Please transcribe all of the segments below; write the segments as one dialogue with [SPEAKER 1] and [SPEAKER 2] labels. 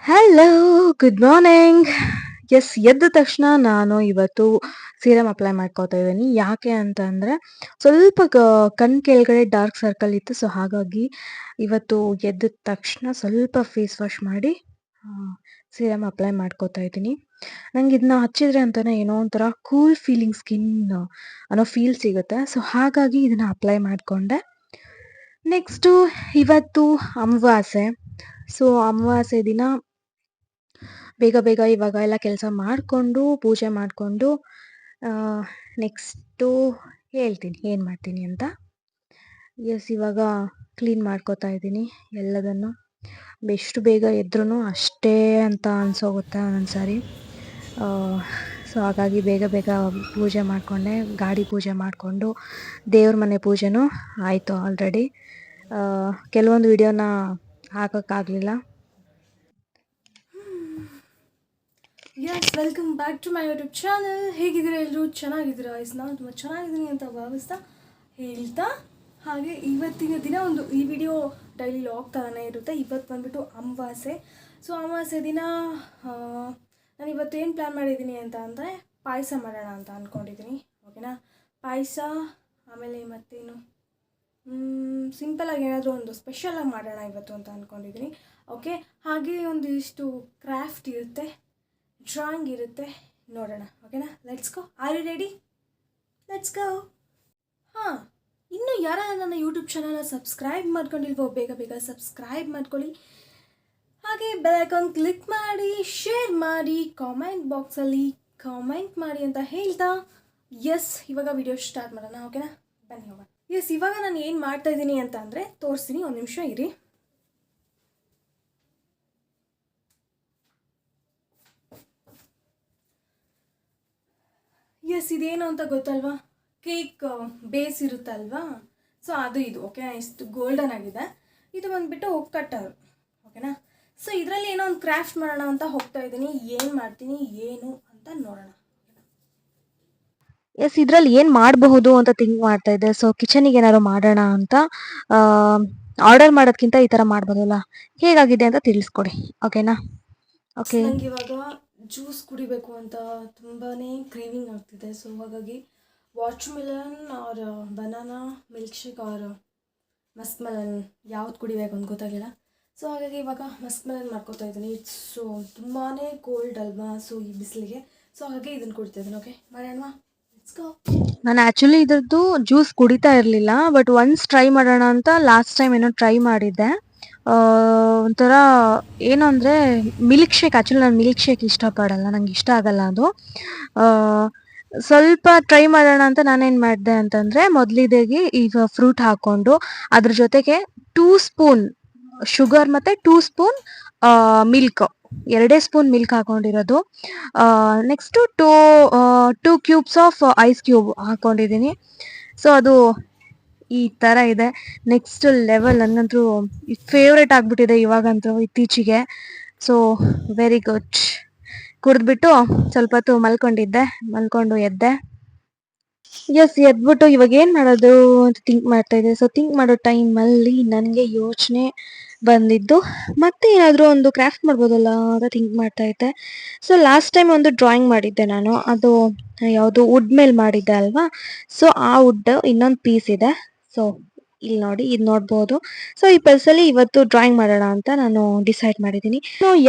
[SPEAKER 1] Hello, good morning. ಎದ್ದ ತಕ್ಷಣ ನಾನು ಇವತ್ತು ಸೀರಮ್ ಅಪ್ಲೈ ಮಾಡ್ಕೋತಾ ಇದ್ದೀನಿ. ಯಾಕೆ ಅಂತಂದ್ರೆ ಸ್ವಲ್ಪ ಕಣ್ ಕೆಳಗಡೆ ಡಾರ್ಕ್ ಸರ್ಕಲ್ ಇತ್ತು. ಸೊ ಹಾಗಾಗಿ ಇವತ್ತು ಎದ್ದ ತಕ್ಷಣ ಸ್ವಲ್ಪ ಫೇಸ್ ವಾಶ್ ಮಾಡಿ ಸೀರಮ್ ಅಪ್ಲೈ ಮಾಡ್ಕೋತಾ ಇದ್ದೀನಿ. ನಂಗೆ ಇದನ್ನ ಹಚ್ಚಿದ್ರೆ ಅಂತಾನೆ ಏನೋ ಒಂಥರ ಕೂಲ್ ಫೀಲಿಂಗ್ ಸ್ಕಿನ್ ಅನ್ನೋ ಫೀಲ್ ಸಿಗುತ್ತೆ. ಸೊ ಹಾಗಾಗಿ ಇದನ್ನ ಅಪ್ಲೈ ಮಾಡಿಕೊಂಡೆ. ನೆಕ್ಸ್ಟು ಇವತ್ತು ಅಮಾವಾಸ್ಯೆ. ಸೊ ಅಮಾವಾಸ್ಯೆ ದಿನ ಬೇಗ ಬೇಗ ಇವಾಗ ಎಲ್ಲ ಕೆಲಸ ಮಾಡಿಕೊಂಡು ಪೂಜೆ ಮಾಡಿಕೊಂಡು ನೆಕ್ಸ್ಟು ಹೇಳ್ತೀನಿ ಏನು ಮಾಡ್ತೀನಿ ಅಂತ. ಇವಾಗ ಕ್ಲೀನ್ ಮಾಡ್ಕೋತಾ ಇದ್ದೀನಿ ಎಲ್ಲದನ್ನು. ಎಷ್ಟು ಬೇಗ ಎದ್ರೂ ಅಷ್ಟೇ ಅಂತ ಅನಿಸೋಗುತ್ತೆ ಒಂದೊಂದು ಸಾರಿ. ಸೊ ಹಾಗಾಗಿ ಬೇಗ ಬೇಗ ಪೂಜೆ ಮಾಡಿಕೊಂಡೆ. ಗಾಡಿ ಪೂಜೆ ಮಾಡಿಕೊಂಡು ದೇವ್ರ ಮನೆ ಪೂಜೆನೂ ಆಯಿತು ಆಲ್ರೆಡಿ. ಕೆಲವೊಂದು ವಿಡಿಯೋನ ಹಾಕೋಕ್ಕಾಗಲಿಲ್ಲ.
[SPEAKER 2] Welcome back to my YouTube channel. ಹೇಗಿದ್ದೀರಾ ಎಲ್ಲರೂ? ಚೆನ್ನಾಗಿದ್ದೀರಾ? ನಾನು ತುಂಬ ಚೆನ್ನಾಗಿದ್ದೀನಿ ಅಂತ ಭಾವಿಸ್ತಾ ಹೇಳ್ತಾ, ಹಾಗೆ ಇವತ್ತಿನ ದಿನ ಈ ವಿಡಿಯೋ ಡೈಲಿ ಲಾಗ್ ಥರನೇ ಇರುತ್ತೆ. ಇವತ್ತು ಬಂದುಬಿಟ್ಟು ಅಮಾವಾಸ್ಯೆ. ಸೊ ಅಮಾವಾಸ್ಯೆ ದಿನ ನಾನು ಇವತ್ತು ಏನು ಪ್ಲ್ಯಾನ್ ಮಾಡಿದ್ದೀನಿ ಅಂತ ಅಂದರೆ ಪಾಯಸ ಮಾಡೋಣ ಅಂತ ಅಂದ್ಕೊಂಡಿದ್ದೀನಿ. ಓಕೆನಾ? ಪಾಯಸ, ಆಮೇಲೆ ಮತ್ತೇನು ಸಿಂಪಲಾಗಿ ಏನಾದರೂ ಒಂದು ಸ್ಪೆಷಲಾಗಿ ಮಾಡೋಣ ಇವತ್ತು ಅಂತ ಅಂದ್ಕೊಂಡಿದ್ದೀನಿ. ಓಕೆ, ಹಾಗೆ ಒಂದಿಷ್ಟು ಕ್ರಾಫ್ಟ್ ಇರುತ್ತೆ, ಡ್ರಾಯಿಂಗ್ ಇರುತ್ತೆ, ನೋಡೋಣ. ಓಕೆನಾ? Let's go. Are you ready? Let's go. ಇನ್ನೂ ಯಾರ ನನ್ನ ಯೂಟ್ಯೂಬ್ ಚಾನಲ್ನ ಸಬ್ಸ್ಕ್ರೈಬ್ ಮಾಡ್ಕೊಂಡಿಲ್ವೋ ಬೇಗ ಬೇಗ ಸಬ್ಸ್ಕ್ರೈಬ್ ಮಾಡ್ಕೊಳ್ಳಿ. ಹಾಗೆ ಬೆಲ್ ಐಕಾನ್ ಕ್ಲಿಕ್ ಮಾಡಿ, ಶೇರ್ ಮಾಡಿ, ಕಾಮೆಂಟ್ ಬಾಕ್ಸಲ್ಲಿ ಕಾಮೆಂಟ್ ಮಾಡಿ ಅಂತ ಹೇಳ್ತಾ ಇವಾಗ ವಿಡಿಯೋ ಸ್ಟಾರ್ಟ್ ಮಾಡೋಣ. ಓಕೆನಾ? ಬನ್ನಿ ಹೋಗೋಣ. ಇವಾಗ ನಾನು ಏನು ಮಾಡ್ತಾ ಇದ್ದೀನಿ ಅಂತ ಅಂದರೆ ತೋರಿಸ್ತೀನಿ, ಒಂದು ನಿಮಿಷ ಇರಿ. ಇದೇನು ಅಂತ ಗೊತ್ತಲ್ವಾ? ಕೇಕ್ ಬೇಸ್ ಇರುತ್ತಲ್ವಾ? ಸೊ ಅದು ಇದು. ಓಕೆ, ಇಷ್ಟು ಗೋಲ್ಡನ್ ಆಗಿದೆ. ಇದು ಬಂದುಬಿಟ್ಟು ಕಟ್ಟರು. ಓಕೆನಾ? ಸೊ ಇದರಲ್ಲಿ ಏನೋ ಒಂದು ಕ್ರಾಫ್ಟ್ ಮಾಡೋಣ ಅಂತ ಹೋಗ್ತಾ ಇದ್ದೀನಿ. ಏನು ಮಾಡ್ತೀನಿ ಏನು ಅಂತ ನೋಡೋಣ.
[SPEAKER 1] ಇದರಲ್ಲಿ ಏನು ಮಾಡಬಹುದು ಅಂತ ಥಿಂಕ್ ಮಾಡ್ತಾ ಇದ್ದೆ. ಸೊ ಕಿಚನಿಗೆ ಏನಾದ್ರು ಮಾಡೋಣ ಅಂತ. ಆರ್ಡರ್ ಮಾಡೋದಕ್ಕಿಂತ ಈ ಥರ ಮಾಡ್ಬೋದಲ್ಲ, ಹೇಗಾಗಿದೆ ಅಂತ ತಿಳಿಸ್ಕೊಡಿ. ಓಕೆನಾ? ಓಕೆ,
[SPEAKER 2] ನಂಗೆ ಇವಾಗ ಜ್ಯೂಸ್ ಕುಡಿಬೇಕು ಅಂತ ತುಂಬಾ ಕ್ರೇವಿಂಗ್ ಆಗ್ತಿದೆ. ಸೊ ಹಾಗಾಗಿ watermelon or banana milkshake or muskmelon ಯಾವ್ದು ಕುಡಿಬೇಕು ಅಂತ ಗೊತ್ತಾಗಿಲ್ಲ. ಸೊ ಹಾಗಾಗಿ ಇವಾಗ ಮಸ್ಕ್ ಮೆಲನ್ ಮಾಡ್ಕೋತಾ ಇದ್ದೀನಿ. ಸೊ ತುಂಬಾ ಕೋಲ್ಡ್ ಅಲ್ವಾ? ಸೊ ಈ ಬಿಸಿಲಿಗೆ. ಸೊ ಹಾಗಾಗಿ ಇದನ್ನು ಕುಡಿತಾ ಇದ್ದೀನಿ. ಓಕೆ, ಮಾಡೋಣವಾ? Let's go.
[SPEAKER 1] ನಾನು ಆ್ಯಕ್ಚುಲಿ ಇದ್ರದ್ದು ಜ್ಯೂಸ್ ಕುಡಿತಾ ಇರಲಿಲ್ಲ, ಬಟ್ ಒನ್ಸ್ ಟ್ರೈ ಮಾಡೋಣ ಅಂತ ಲಾಸ್ಟ್ ಟೈಮ್ ಏನೋ ಟ್ರೈ ಮಾಡಿದ್ದೆ. ಒಂಥರ ಏನು ಅಂದರೆ ಮಿಲ್ಕ್ ಶೇಕ್. ಆ್ಯಕ್ಚುಲಿ ನಾನು ಮಿಲ್ಕ್ ಶೇಕ್ ಇಷ್ಟಪಡಲ್ಲ, ನಂಗೆ ಇಷ್ಟ ಆಗಲ್ಲ ಅದು. ಸ್ವಲ್ಪ ಟ್ರೈ ಮಾಡೋಣ ಅಂತ ನಾನೇನು ಮಾಡಿದೆ ಅಂತಂದರೆ, ಮೊದಲಿದಾಗಿ ಈಗ ಫ್ರೂಟ್ ಹಾಕ್ಕೊಂಡು ಅದ್ರ ಜೊತೆಗೆ 2 ಸ್ಪೂನ್ ಶುಗರ್ ಮತ್ತು 2 ಸ್ಪೂನ್ ಮಿಲ್ಕ್, 2 ಸ್ಪೂನ್ ಮಿಲ್ಕ್ ಹಾಕೊಂಡಿರೋದು. Next 2 cubes of ice cube ಹಾಕ್ಕೊಂಡಿದ್ದೀನಿ. ಸೊ ಅದು ಈ ಥರ ಇದೆ. ನೆಕ್ಸ್ಟ್ ಲೆವೆಲ್, ನನಗಂತೂ ಫೇವ್ರೇಟ್ ಆಗಿಬಿಟ್ಟಿದೆ ಇವಾಗಂತೂ ಇತ್ತೀಚೆಗೆ. So very good. ಕುಡಿದ್ಬಿಟ್ಟು ಸ್ವಲ್ಪ ಹೊತ್ತು ಮಲ್ಕೊಂಡು ಎದ್ದೆ. ಎದ್ಬಿಟ್ಟು ಇವಾಗ ಏನು ಮಾಡೋದು ಅಂತ ಥಿಂಕ್ ಮಾಡ್ತಾ ಇದ್ದೆ. ಸೊ ಥಿಂಕ್ ಮಾಡೋ ಟೈಮಲ್ಲಿ ನನಗೆ ಯೋಚನೆ ಬಂದಿದ್ದು, ಮತ್ತೆ ಏನಾದರೂ ಒಂದು ಕ್ರಾಫ್ಟ್ ಮಾಡ್ಬೋದಲ್ಲ ಅಂತ ಥಿಂಕ್ ಮಾಡ್ತಾ ಇದ್ದೆ. ಸೊ ಲಾಸ್ಟ್ ಟೈಮ್ ಒಂದು ಡ್ರಾಯಿಂಗ್ ಮಾಡಿದ್ದೆ ನಾನು. ಅದು ಯಾವುದು ವುಡ್ ಮೇಲೆ ಮಾಡಿದ್ದೆ ಅಲ್ವಾ? ಸೊ ಆ ವುಡ್ ಇನ್ನೊಂದು ಪೀಸ್ ಇದೆ. ಸೊ ಇಲ್ಲಿ ನೋಡಿ, ಇದು ನೋಡ್ಬೋದು. ಸೊ ಈ ಪಲ್ಸಲ್ಲಿ ಇವತ್ತು ಡ್ರಾಯಿಂಗ್ ಮಾಡೋಣ ಅಂತ ನಾನು ಡಿಸೈಡ್ ಮಾಡಿದ್ದೀನಿ.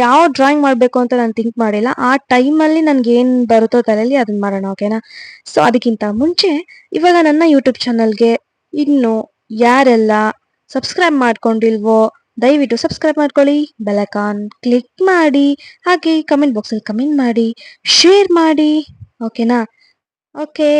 [SPEAKER 1] ಯಾವ ಡ್ರಾಯಿಂಗ್ ಮಾಡಬೇಕು ಅಂತ ನಾನು ಥಿಂಕ್ ಮಾಡಿಲ್ಲ. ಆ ಟೈಮಲ್ಲಿ ನನಗೆ ಏನು ಬರುತ್ತೋ ತಲೆಯಲ್ಲಿ ಅದನ್ನ ಮಾಡೋಣ. ಓಕೆನಾ? ಸೊ ಅದಕ್ಕಿಂತ ಮುಂಚೆ ಇವಾಗ ನನ್ನ ಯೂಟ್ಯೂಬ್ ಚಾನಲ್ಗೆ ಇನ್ನು ಯಾರೆಲ್ಲ ಸಬ್ಸ್ಕ್ರೈಬ್ ಮಾಡ್ಕೊಂಡಿಲ್ವೋ ದಯವಿಟ್ಟು ಸಬ್ಸ್ಕ್ರೈಬ್ ಮಾಡ್ಕೊಳ್ಳಿ, ಬೆಲ್ ಐಕಾನ್ ಕ್ಲಿಕ್ ಮಾಡಿ, ಹಾಗೆ ಕಮೆಂಟ್ ಬಾಕ್ಸಲ್ಲಿ ಕಮೆಂಟ್ ಮಾಡಿ, ಶೇರ್ ಮಾಡಿ. ಓಕೆನಾ? ಓಕೆ.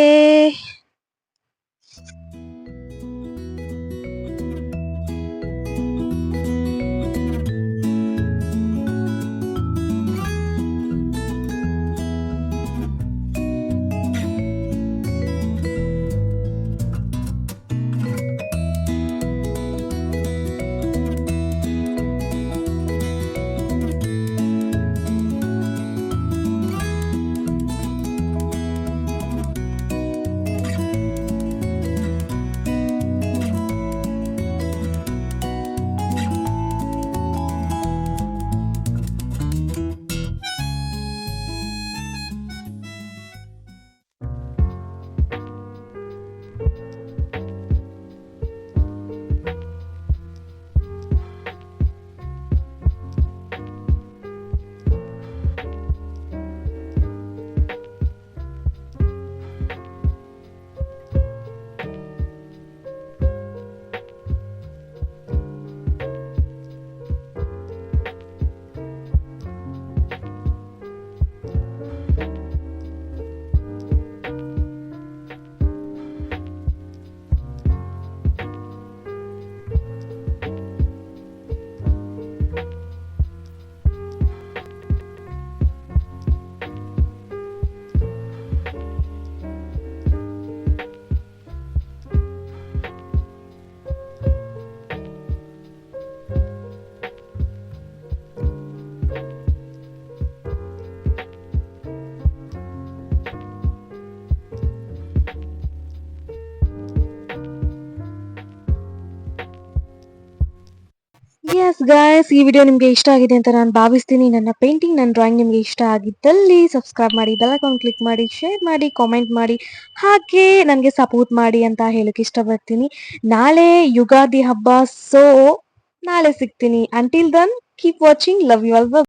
[SPEAKER 1] ಎಸ್ ಗಾಯ್ಸ್, ಈ ವಿಡಿಯೋ ನಿಮಗೆ ಇಷ್ಟ ಆಗಿದೆ ಅಂತ ನಾನು ಭಾವಿಸ್ತೀನಿ. ನನ್ನ ಪೇಂಟಿಂಗ್, ನನ್ನ ಡ್ರಾಯಿಂಗ್ ನಿಮಗೆ ಇಷ್ಟ ಆಗಿದ್ದಲ್ಲಿ ಸಬ್ಸ್ಕ್ರೈಬ್ ಮಾಡಿ, ಬೆಲ್ ಐಕಾನ್ ಕ್ಲಿಕ್ ಮಾಡಿ, ಶೇರ್ ಮಾಡಿ, ಕಾಮೆಂಟ್ ಮಾಡಿ, ಹಾಗೆ ನನಗೆ ಸಪೋರ್ಟ್ ಮಾಡಿ ಅಂತ ಹೇಳಕ್ಕೆ ಇಷ್ಟಪಡ್ತೀನಿ. ನಾಳೆ ಯುಗಾದಿ ಹಬ್ಬ, ಸೊ ನಾಳೆ ಸಿಗ್ತೀನಿ. Until then keep watching, love you all.